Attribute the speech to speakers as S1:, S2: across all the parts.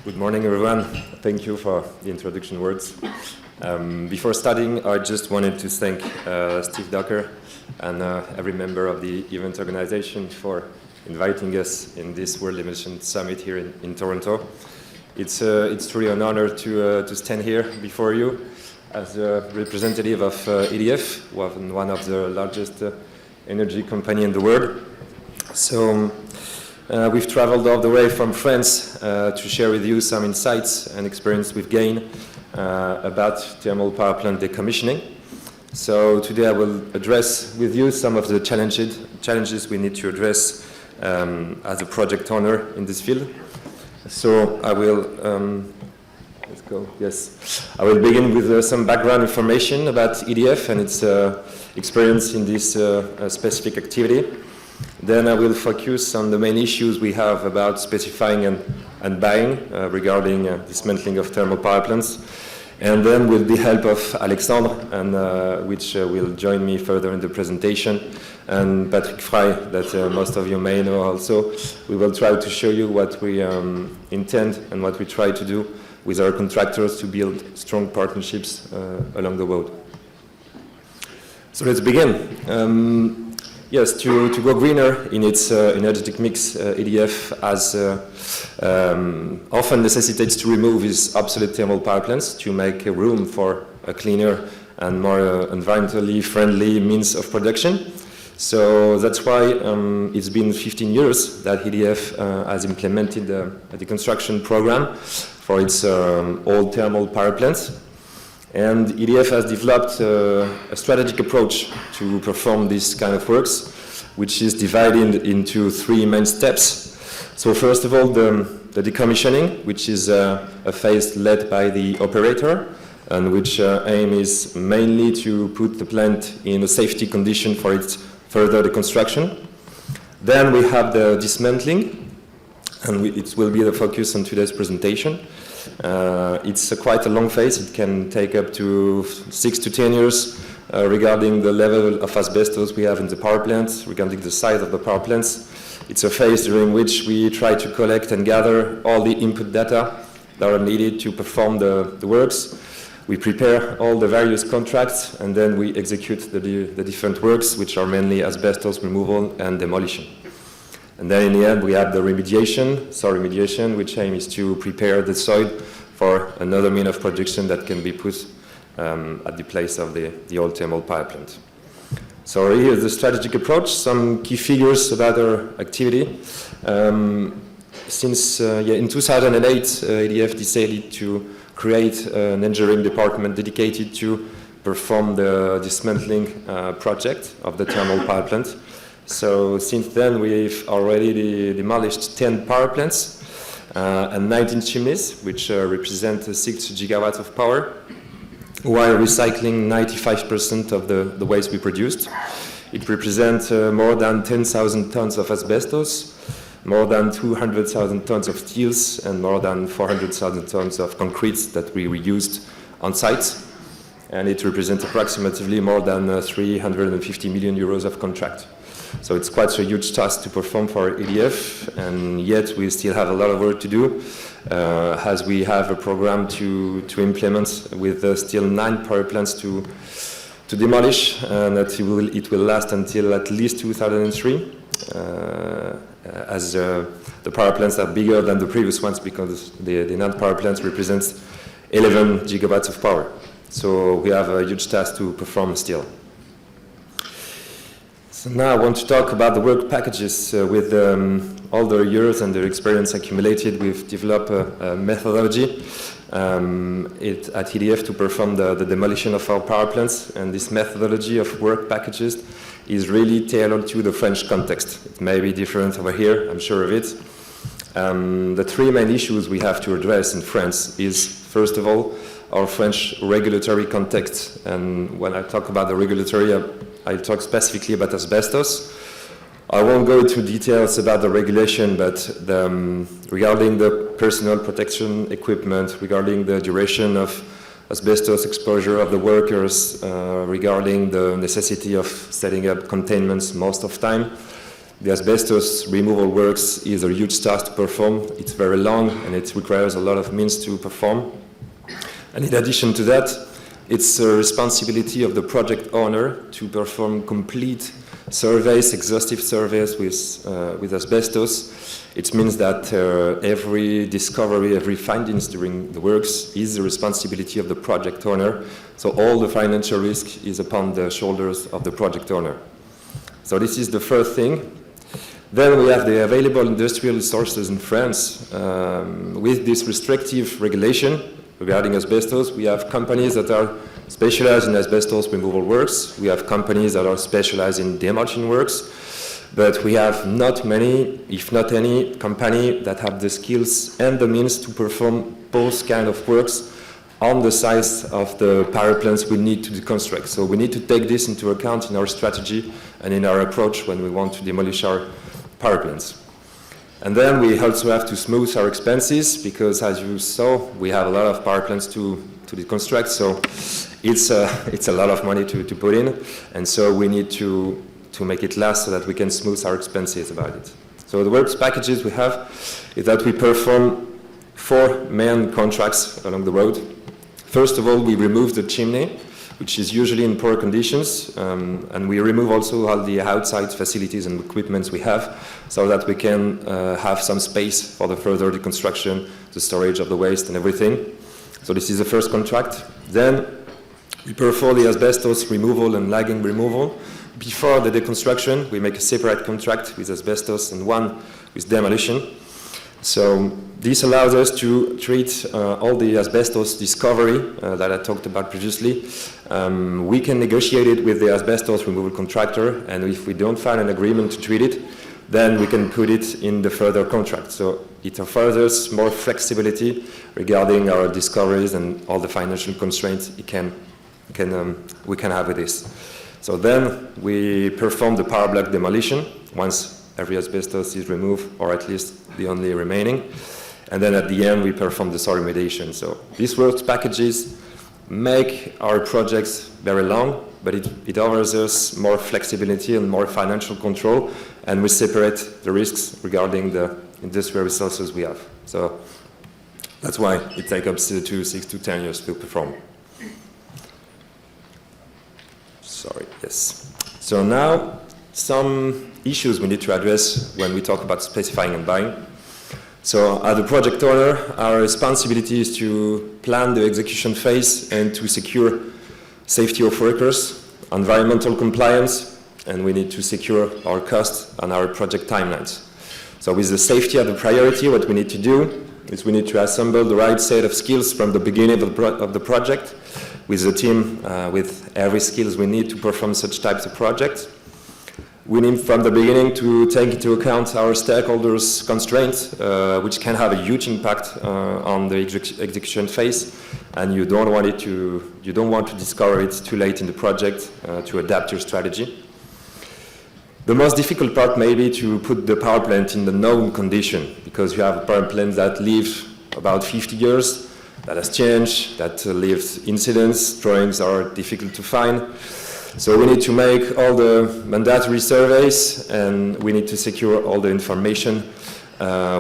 S1: Good morning, everyone. Thank you for the introduction words. Before starting, I just wanted to thank Steve Docker and every member of the event organization for inviting us in this World Demolition Summit here in Toronto. It's truly an honor to stand here before you as a representative of EDF, one of the largest energy company in the world. So we've traveled all the way from France to share with you some insights and experience we've gained about thermal power plant decommissioning. So today I will address with you some of the challenges we need to address as a project owner in this field. So I will, let's go, yes. I will begin with some background information about EDF and its experience in this specific activity. Then I will focus on the main issues we have about specifying and buying regarding dismantling of thermal power plants. And then with the help of Alexandre, and which will join me further in the presentation, and Patrick Frey, that most of you may know also, we will try to show you what we intend and what we try to do with our contractors to build strong partnerships along the road. So let's begin. Yes, to go greener in its energetic mix, EDF has often necessitates to remove its obsolete thermal power plants to make room for a cleaner and more environmentally friendly means of production. So that's why it's been 15 years that EDF has implemented a deconstruction program for its old thermal power plants. And EDF has developed a strategic approach to perform this kind of works, which is divided into three main steps. So first of all, the decommissioning, which is a phase led by the operator, and which aim is mainly to put the plant in a safety condition for its further deconstruction. Then we have the dismantling, and it will be the focus on today's presentation. It's quite a long phase. It can take up to 6 to 10 years regarding the level of asbestos we have in the power plants, regarding the size of the power plants. It's a phase during which we try to collect and gather all the input data that are needed to perform the works. We prepare all the various contracts, and then we execute the different works, which are mainly asbestos removal and demolition. And then in the end, we have the remediation, soil remediation, which aim is to prepare the soil for another mean of production that can be put at the place of the old thermal power plant. So here is the strategic approach, some key figures about our activity. Since in 2008, EDF decided to create an engineering department dedicated to perform the dismantling project of the thermal power plant. So since then, we've already demolished 10 power plants and 19 chimneys, which represent 6 gigawatts of power, while recycling 95% of the waste we produced. It represents more than 10,000 tons of asbestos, more than 200,000 tons of steels, and more than 400,000 tons of concrete that we reused on site. And it represents approximately more than 350 million euros of contract. So it's quite a huge task to perform for EDF, and yet we still have a lot of work to do, as we have a program to implement with still 9 power plants to demolish, and that it will last until at least 2003, as the power plants are bigger than the previous ones, because the 9 power plants represents 11 gigawatts of power. So we have a huge task to perform still. So now I want to talk about the work packages. With all the years and the experience accumulated, we've developed a methodology at EDF to perform the demolition of our power plants. And this methodology of work packages is really tailored to the French context. It may be different over here, I'm sure of it. The three main issues we have to address in France is, first of all, our French regulatory context. And when I talk about the regulatory, I'll talk specifically about asbestos. I won't go into details about the regulation, but regarding the personal protection equipment, regarding the duration of asbestos exposure of the workers, regarding the necessity of setting up containments most of the time, The asbestos removal works is a huge task to perform. It's very long and it requires a lot of means to perform. And in addition to that, it's a responsibility of the project owner to perform complete surveys, exhaustive surveys with asbestos. It means that every discovery, every findings during the works is the responsibility of the project owner. So all the financial risk is upon the shoulders of the project owner. So this is the first thing. Then we have the available industrial resources in France. With this restrictive regulation regarding asbestos, we have companies that are specialized in asbestos removal works. We have companies that are specialized in demolition works. But we have not many, if not any, company that have the skills and the means to perform both kind of works on the size of the power plants we need to deconstruct. So we need to take this into account in our strategy and in our approach when we want to demolish our power plants. And then we also have to smooth our expenses because, as you saw, we have a lot of power plants to deconstruct. So it's a lot of money to put in, and so we need to make it last so that we can smooth our expenses about it. So the works packages we have is that we perform 4 main contracts along the road. First of all, we remove the chimney, which is usually in poor conditions, and we remove also all the outside facilities and equipment we have so that we can have some space for the further deconstruction, the storage of the waste and everything. So this is the first contract. Then we perform the asbestos removal and lagging removal. Before the deconstruction, we make a separate contract with asbestos and one with demolition. So this allows us to treat all the asbestos discovery that I talked about previously. We can negotiate it with the asbestos removal contractor, and if we don't find an agreement to treat it, then we can put it in the further contract. So it offers us more flexibility regarding our discoveries and all the financial constraints we can have with this. So then we perform the power block demolition once every asbestos is removed, or at least the only remaining. And then at the end, we perform the soil remediation. So these works packages make our projects very long, but it offers us more flexibility and more financial control, and we separate the risks regarding the industrial resources we have. So that's why it takes up to 6 to 10 years to perform. Sorry, yes. So now, some issues we need to address when we talk about specifying and buying. So as a project owner, our responsibility is to plan the execution phase and to secure safety of workers, environmental compliance, and we need to secure our costs and our project timelines. So with the safety as a priority, what we need to do is we need to assemble the right set of skills from the beginning of the project with the team, with every skills we need to perform such types of projects. We need from the beginning to take into account our stakeholders' constraints, which can have a huge impact on the execution phase, and you don't want to discover it too late in the project to adapt your strategy. The most difficult part may be to put the power plant in the known condition, because you have a power plant that lives about 50 years, that has changed, that lives incidents, drawings are difficult to find. So we need to make all the mandatory surveys, and we need to secure all the information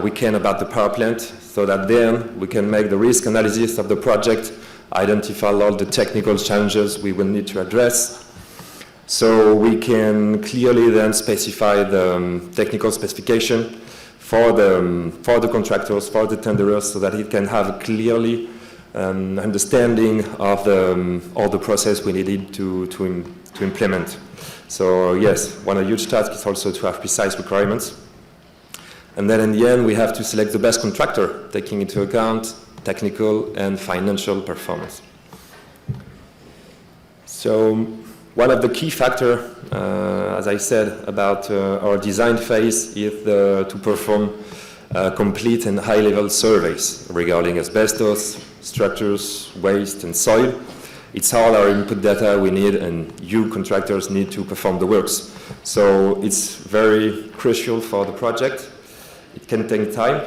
S1: we can about the power plant, so that then we can make the risk analysis of the project, identify all the technical challenges we will need to address. So we can clearly then specify the technical specification for the contractors, for the tenderers, so that it can have a clearly understanding of all the process we needed to implement. So yes, one huge task is also to have precise requirements. And then in the end, we have to select the best contractor, taking into account technical and financial performance. So one of the key factors, as I said, about our design phase is to perform complete and high-level surveys regarding asbestos, structures, waste, and soil. It's all our input data we need, and you contractors need to perform the works. So it's very crucial for the project. It can take time.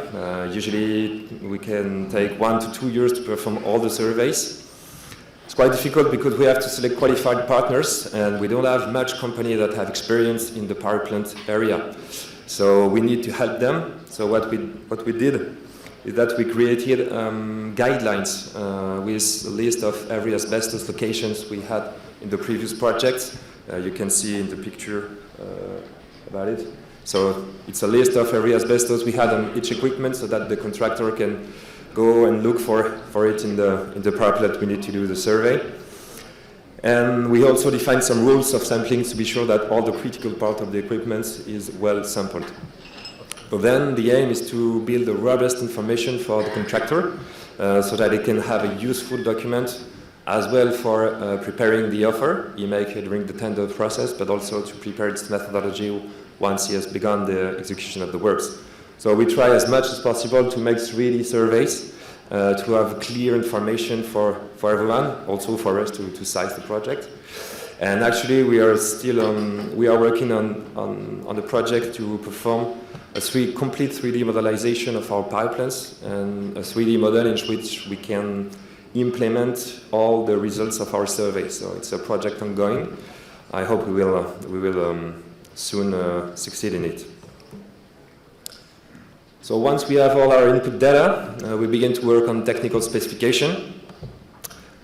S1: Usually we can take 1 to 2 years to perform all the surveys. It's quite difficult because we have to select qualified partners, and we don't have much company that have experience in the power plant area. So we need to help them. So what we did is that we created guidelines with a list of every asbestos locations we had in the previous projects. You can see in the picture about it. So it's a list of every asbestos we had on each equipment, so that the contractor can go and look for it in the power plant we need to do the survey. And we also defined some rules of sampling to be sure that all the critical part of the equipment is well sampled. So then the aim is to build a robust information for the contractor so that it can have a useful document as well for preparing the offer he make during the tender process, but also to prepare its methodology once he has begun the execution of the works. So we try as much as possible to make 3D surveys to have clear information for everyone, also for us to size the project. And actually we are working on the project to perform a complete 3D modelization of our pipelines and a 3D model in which we can implement all the results of our survey. So it's a project ongoing. I hope we will soon succeed in it. So once we have all our input data, we begin to work on technical specification.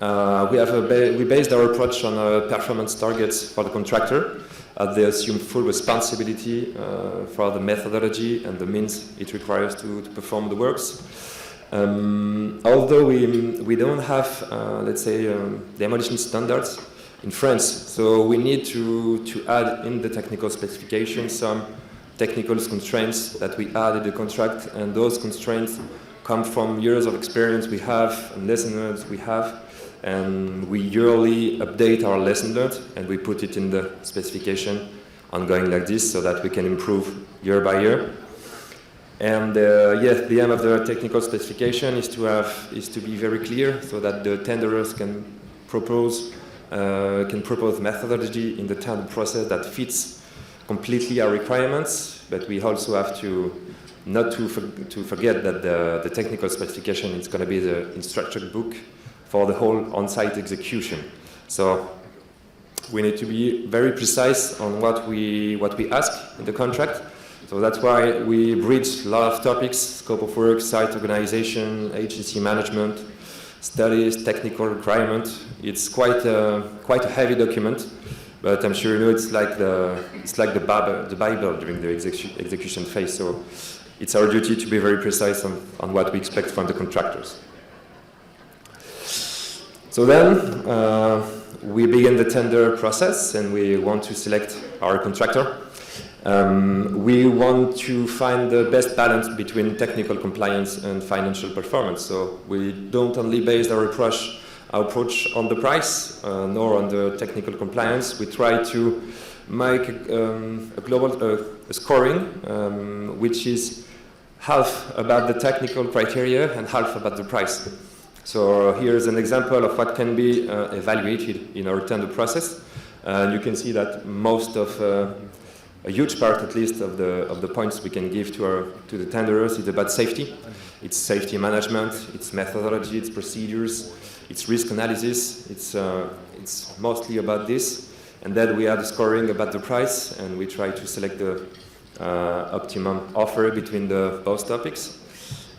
S1: We based our approach on performance targets for the contractor, as they assume full responsibility for the methodology and the means it requires to perform the works. Although we don't have, let's say, demolition standards in France, so we need to add in the technical specification some technical constraints that we add in the contract, and those constraints come from years of experience we have and lesson learned we have, and we yearly update our lesson learned and we put it in the specification ongoing like this so that we can improve year by year. And yes, the aim of the technical specification is to be very clear so that the tenderers can propose methodology in the tender process that fits completely our requirements, but we also have to not to forget that the technical specification is going to be the instruction book for the whole on-site execution. So we need to be very precise on what we ask in the contract. So that's why we bridge a lot of topics: scope of work, site organization, agency management, studies, technical requirement. It's quite a heavy document, but I'm sure you know it's like the Bible during the execution phase. So it's our duty to be very precise on what we expect from the contractors. So then we begin the tender process and we want to select our contractor. We want to find the best balance between technical compliance and financial performance. So we don't only base our approach on the price, nor on the technical compliance. We try to make a global scoring, which is half about the technical criteria and half about the price. So here's an example of what can be evaluated in our tender process. And you can see that most of a huge part, at least, of the points we can give to the tenderers is about safety. It's safety management, it's methodology, it's procedures, it's risk analysis. It's mostly about this. And then we have the scoring about the price, and we try to select the optimum offer between both topics.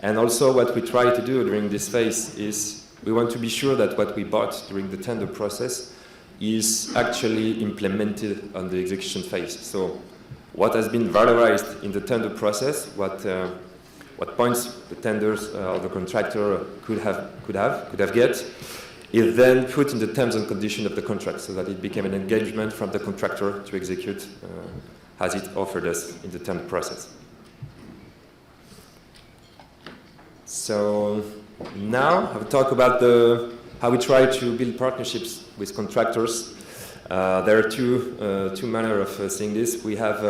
S1: And also what we try to do during this phase is we want to be sure that what we bought during the tender process is actually implemented on the execution phase. So what has been valorized in the tender process, what points the tenders or the contractor could have get, is then put in the terms and conditions of the contract, so that it became an engagement from the contractor to execute as it offered us in the tender process. So now I will talk about how we try to build partnerships with contractors. There are two manners of seeing this. We have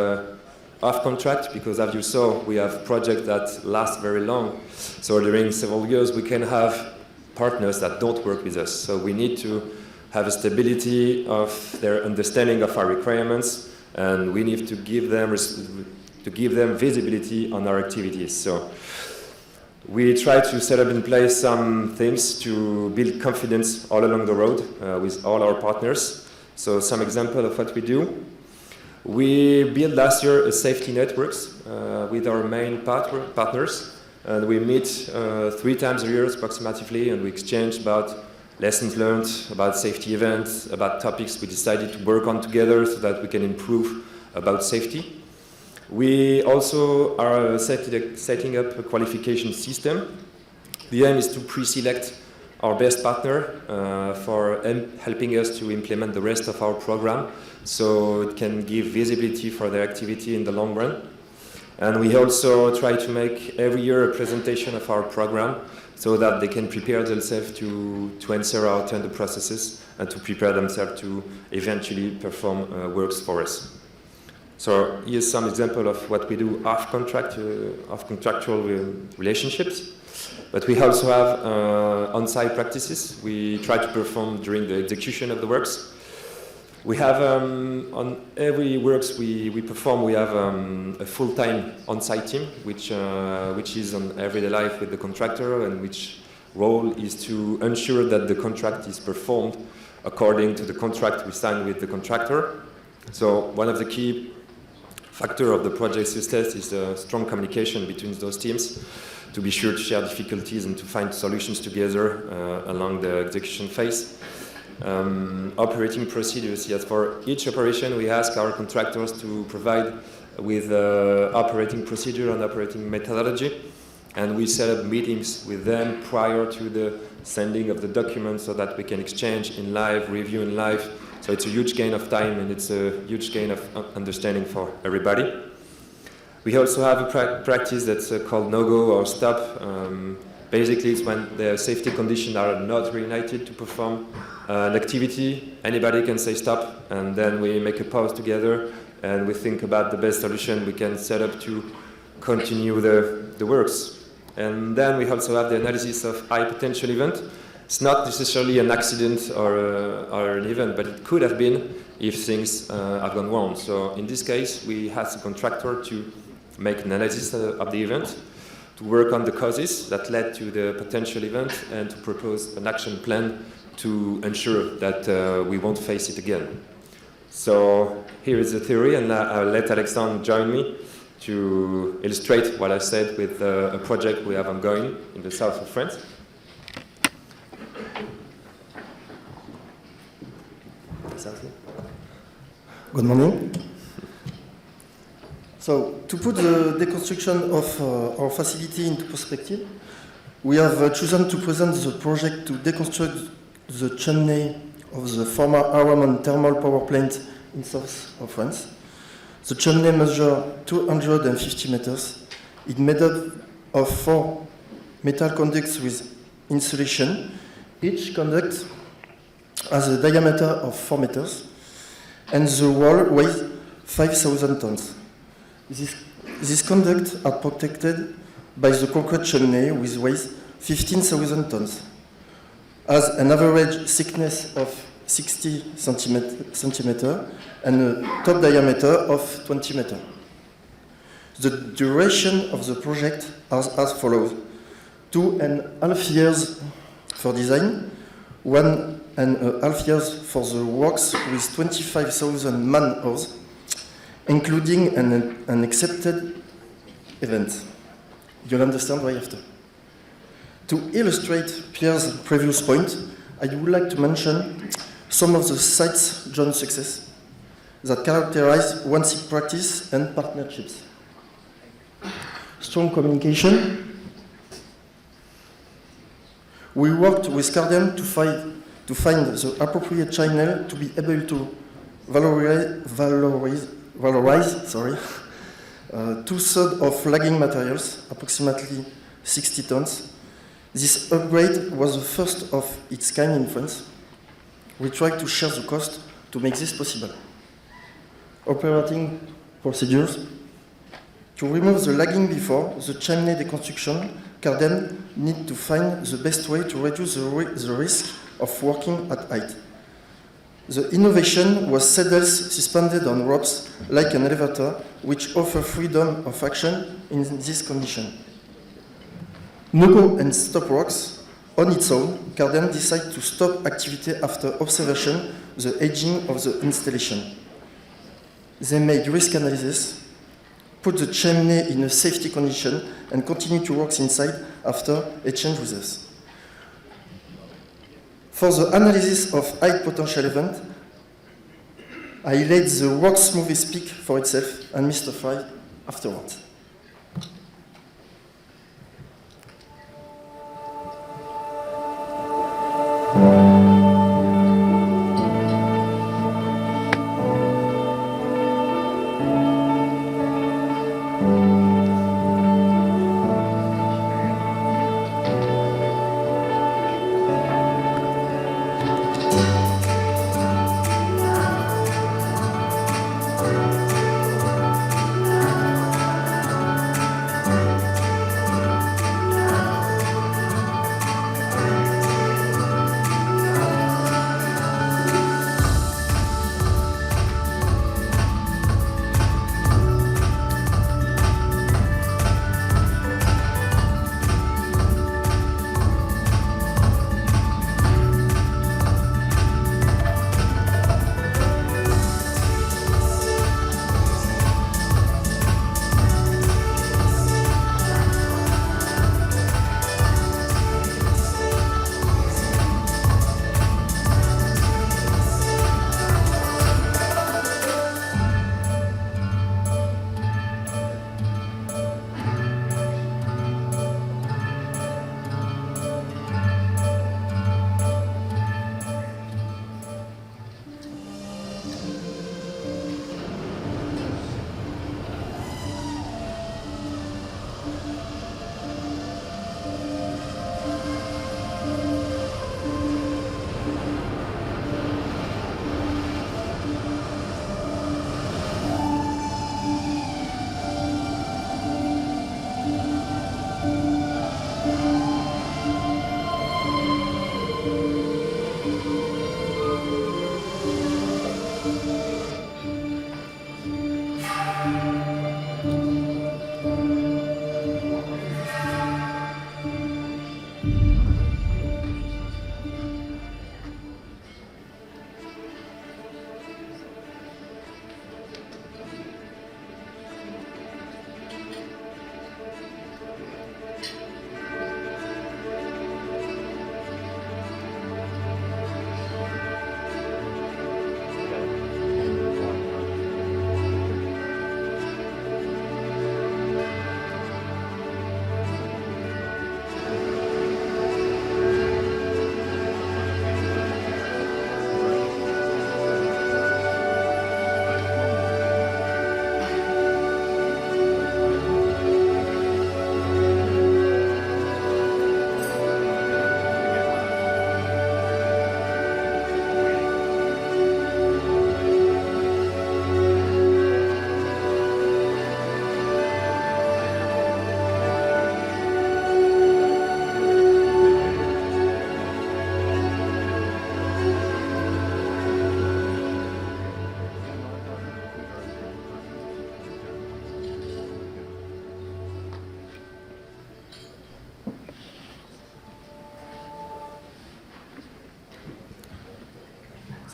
S1: off contract, because as you saw, we have projects that last very long. So during several years, we can have partners that don't work with us. So we need to have a stability of their understanding of our requirements, and we need to give them visibility on our activities. So We try to set up in place some things to build confidence all along the road with all our partners. So some example of what we do. We built last year a safety networks with our main partners, and we meet 3 times a year approximately, and we exchange about lessons learned, about safety events, about topics we decided to work on together so that we can improve about safety. We also are setting up a qualification system. The aim is to pre-select our best partner for helping us to implement the rest of our program, so it can give visibility for their activity in the long run. And we also try to make every year a presentation of our program so that they can prepare themselves to answer our tender processes and to prepare themselves to eventually perform works for us. So here's some example of what we do off contractual relationships. But we also have on-site practices we try to perform during the execution of the works. We have, on every works we perform, we have a full-time on-site team, which is on everyday life with the contractor, and which role is to ensure that the contract is performed according to the contract we signed with the contractor. So one of the key factors of the project success is the strong communication between those teams, to be sure to share difficulties and to find solutions together along the execution phase. Operating procedures, yes, for each operation we ask our contractors to provide with operating procedure and operating methodology, and we set up meetings with them prior to the sending of the documents so that we can exchange in live, review in live. So it's a huge gain of time, and it's a huge gain of understanding for everybody. We also have a practice that's called no-go or stop. Basically, it's when the safety conditions are not reunited to perform an activity. Anybody can say stop, and then we make a pause together, and we think about the best solution we can set up to continue the works. And then we also have the analysis of high potential event. It's not necessarily an accident or an event, but it could have been if things have gone wrong. So in this case, we asked the contractor to make an analysis of the event, to work on the causes that led to the potential event, and to propose an action plan to ensure that we won't face it again. So here is the theory, and I'll let Alexandre join me to illustrate what I said with a project we have ongoing in the south of France.
S2: Good morning. So, to put the deconstruction of our facility into perspective, we have chosen to present the project to deconstruct the chimney of the former Araman thermal power plant in south of France. The chimney measures 250 meters. It's made up of 4 metal conducts with insulation. Each conduct has a diameter of 4 meters, and the wall weighs 5,000 tons. These conducts are protected by the concrete chimney, which weighs 15,000 tons, has an average thickness of 60 centimeters and a top diameter of 20 meters. The duration of the project is as follows: 2.5 years for design, 1.5 years for the works with 25,000 man-hours, including an accepted event. You'll understand why after. To illustrate Pierre's previous point, I would like to mention some of the sites joint success that characterize one-seat practice and partnerships. Strong communication. We worked with Cardem to find the appropriate channel to be able to valorize 2/3 of lagging materials, approximately 60 tons. This upgrade was the first of its kind in France. We tried to share the cost to make this possible. Operating procedures. To remove the lagging before the chimney deconstruction, Cardem need to find the best way to reduce the risk of working at height. The innovation was saddles suspended on ropes like an elevator, which offer freedom of action in this condition. no-go and stop works. On its own, Cardem decided to stop activity after observation the aging of the installation. They made risk analysis, put the chimney in a safety condition, and continued to work inside after exchange with us. For the analysis of high potential event, I let the work smoothly speak for itself and mystify afterwards.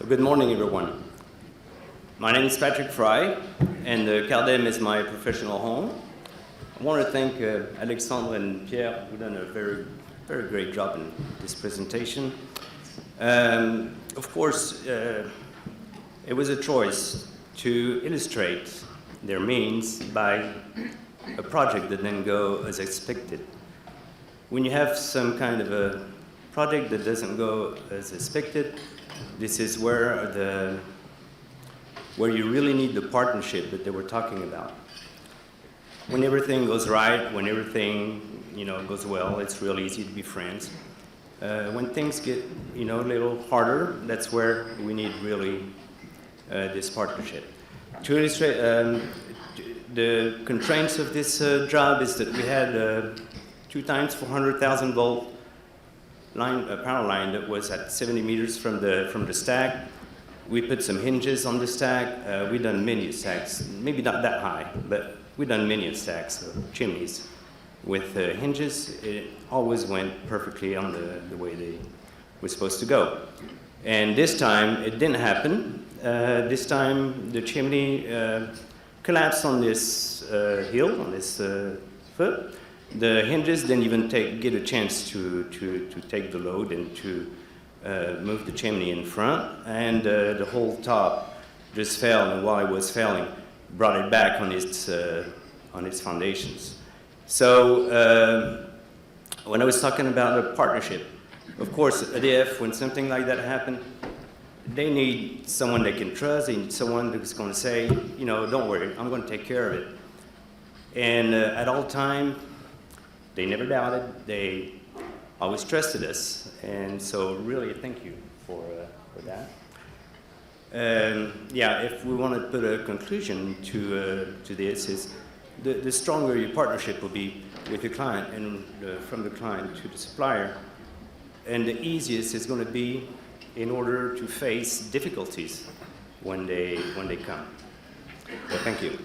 S3: Good morning, everyone. My name is Patrick Fry, and Cardem is my professional home. I want to thank Alexandre and Pierre, who've done a very, very great job in this presentation. Of course, it was a choice to illustrate their means by a project that didn't go as expected. When you have some kind of a project that doesn't go as expected, this is where you really need the partnership that they were talking about. When everything goes right, when everything goes well, it's real easy to be friends. When things get a little harder, that's where we need really this partnership. To illustrate the constraints of this job is that we had 2 times 400,000 volt power line that was at 70 meters from the stack. We put some hinges on the stack. We done many stacks, maybe not that high, but we done many stacks of chimneys. with hinges, it always went perfectly on the way they were supposed to go. And this time, it didn't happen. This time, the chimney collapsed on this hill, on this foot. The hinges didn't even get a chance to take the load and to move the chimney in front, and the whole top just fell, and while it was falling, brought it back on its foundations. So when I was talking about a partnership, of course, EDF, when something like that happens, they need someone they can trust. They need someone who's going to say, you know, don't worry, I'm going to take care of it. And at all times, they never doubted. They always trusted us. And so really, thank you for that. Yeah, if we want to put a conclusion to this, is the stronger your partnership will be with your client and from the client to the supplier, and the easiest it's going to be in order to face difficulties when they come. So thank you.